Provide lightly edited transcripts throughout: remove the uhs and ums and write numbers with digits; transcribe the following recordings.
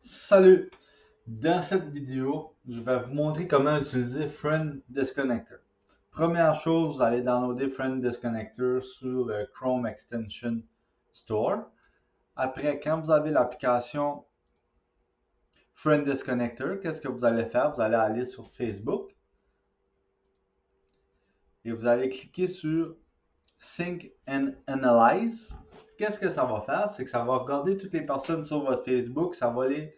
Salut! Dans cette vidéo, je vais vous montrer comment utiliser Friend Disconnector. Première chose, vous allez downloader Friend Disconnector sur le Chrome Extension Store. Après, quand vous avez l'application Friend Disconnector, qu'est-ce que vous allez faire? Vous allez aller sur Facebook et vous allez cliquer sur Sync and Analyze. Qu'est-ce que ça va faire? C'est que ça va regarder toutes les personnes sur votre Facebook, ça va les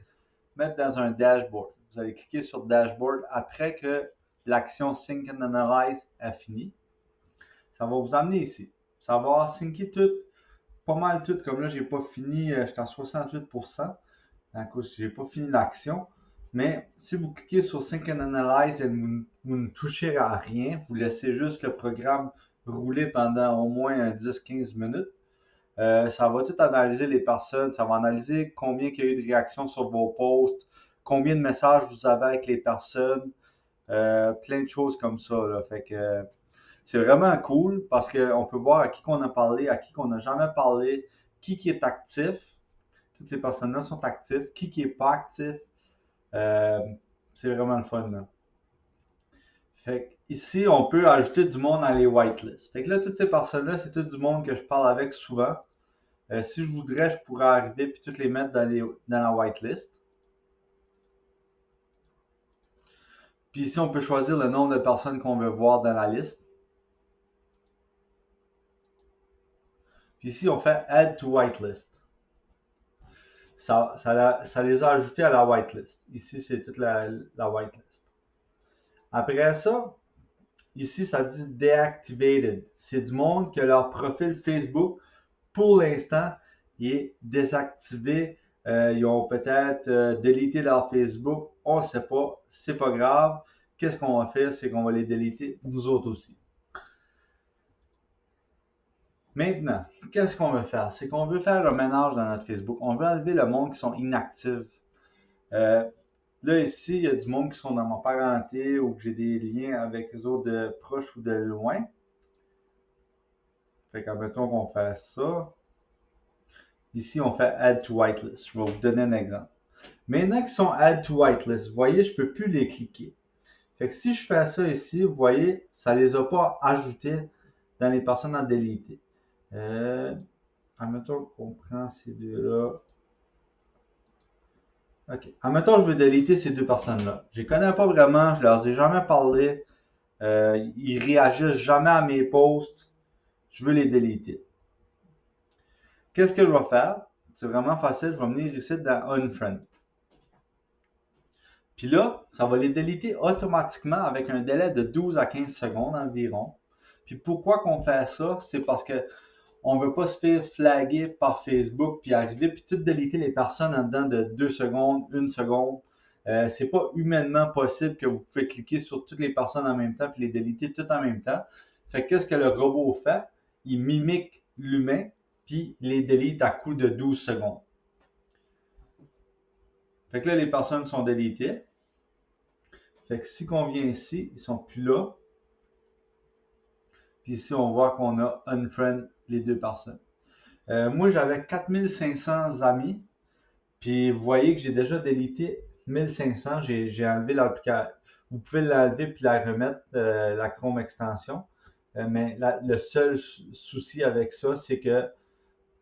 mettre dans un dashboard. Vous allez cliquer sur Dashboard après que l'action Sync and Analyze a fini. Ça va vous amener ici. Ça va syncer tout, pas mal tout. Comme là, j'ai pas fini, j'étais à 68%. À cause j'ai pas fini l'action. Mais si vous cliquez sur Sync and Analyze et vous ne touchez à rien, vous laissez juste le programme rouler pendant au moins 10-15 minutes. Ça va tout analyser les personnes, ça va analyser combien il y a eu de réactions sur vos posts, combien de messages vous avez avec les personnes, plein de choses comme ça, là. Fait que c'est vraiment cool parce qu'on peut voir à qui qu'on a parlé, à qui qu'on n'a jamais parlé, qui est actif. Toutes ces personnes-là sont actives, qui est pas actif. Euh, c'est vraiment le fun, là. Fait que ici, on peut ajouter du monde à les whitelists. Fait que là, toutes ces personnes-là, c'est tout du monde que je parle avec souvent. Si je voudrais, je pourrais arriver et toutes les mettre dans la whitelist. Puis ici, on peut choisir le nombre de personnes qu'on veut voir dans la liste. Puis ici, on fait Add to Whitelist. Ça les a ajoutés à la whitelist. Ici, c'est toute la whitelist. Après ça, ici, ça dit Deactivated. C'est du monde que leur profil Facebook, pour l'instant, est désactivé. Ils ont peut-être délité leur Facebook. On ne sait pas. C'est pas grave. Qu'est-ce qu'on va faire? C'est qu'on va les déliter nous autres aussi. Maintenant, qu'est-ce qu'on veut faire? C'est qu'on veut faire le ménage dans notre Facebook. On veut enlever le monde qui sont inactifs. Là, ici, il y a du monde qui sont dans ma parenté ou que j'ai des liens avec eux autres de proche ou de loin. Fait qu'admettons qu'on fait ça. Ici, on fait Add to Whitelist. Je vais vous donner un exemple. Maintenant qu'ils sont Add to Whitelist, vous voyez, je ne peux plus les cliquer. Fait que si je fais ça ici, vous voyez, ça ne les a pas ajoutés dans les personnes à déliter. Admettons qu'on prend ces deux-là. OK. Admettons que je veux déliter ces deux personnes-là. Je les connais pas vraiment, je leur ai jamais parlé. Ils réagissent jamais à mes posts. Je veux les déliter. Qu'est-ce que je vais faire? C'est vraiment facile. Je vais venir ici dans Unfriend. Puis là, ça va les déliter automatiquement avec un délai de 12 à 15 secondes environ. Puis pourquoi qu'on fait ça? C'est parce que on veut pas se faire flaguer par Facebook puis arriver puis tout déliter les personnes en dedans de 2 secondes, 1 seconde. C'est pas humainement possible que vous pouvez cliquer sur toutes les personnes en même temps puis les déliter toutes en même temps. Fait que qu'est-ce que le robot fait? Il mimique l'humain puis les délite à coup de 12 secondes. Fait que là, les personnes sont délitées. Fait que si on vient ici, ils sont plus là. Puis ici, on voit qu'on a unfriend les deux personnes. Moi, j'avais 4500 amis. Puis vous voyez que j'ai déjà délité 1500. J'ai enlevé l'application. Vous pouvez l'enlever puis la remettre, la Chrome extension. Mais le seul souci avec ça, c'est que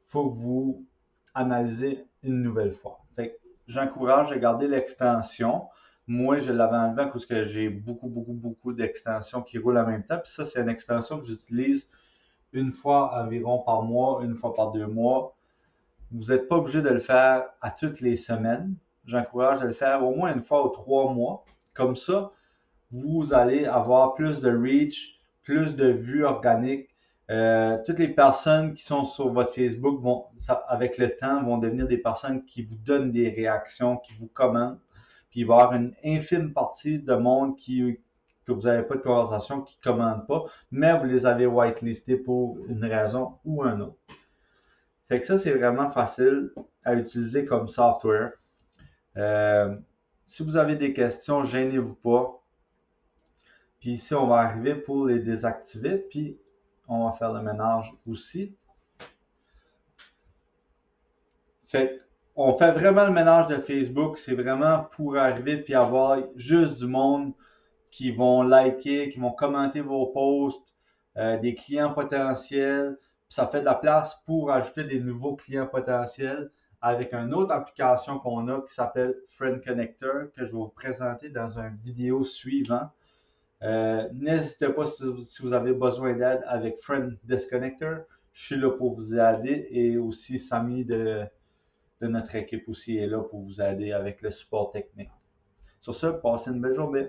faut que vous analysez une nouvelle fois. Fait que j'encourage à garder l'extension. Moi, je l'avais enlevé parce que j'ai beaucoup d'extensions qui roulent en même temps. Puis ça, c'est une extension que j'utilise une fois environ par mois, une fois par 2 mois. Vous n'êtes pas obligé de le faire à toutes les semaines. J'encourage à le faire au moins une fois ou 3 mois. Comme ça, vous allez avoir plus de reach, plus de vues organiques. Toutes les personnes qui sont sur votre Facebook vont, avec le temps, vont devenir des personnes qui vous donnent des réactions, qui vous commentent. Puis il va y avoir une infime partie de monde que vous n'avez pas de conversation, qui ne commande pas, mais vous les avez whitelistés pour une raison ou une autre. Fait que ça, c'est vraiment facile à utiliser comme software. Si vous avez des questions, gênez-vous pas. Puis ici, on va arriver pour les désactiver, puis on va faire le ménage aussi. Fait On fait vraiment le ménage de Facebook. C'est vraiment pour arriver puis avoir juste du monde qui vont liker, qui vont commenter vos posts, des clients potentiels. Ça fait de la place pour ajouter des nouveaux clients potentiels avec une autre application qu'on a qui s'appelle Friend Connector que je vais vous présenter dans une vidéo suivante. N'hésitez pas si vous avez besoin d'aide avec Friend Disconnector. Je suis là pour vous aider et aussi Samy de notre équipe aussi est là pour vous aider avec le support technique. Sur ce, passez une belle journée.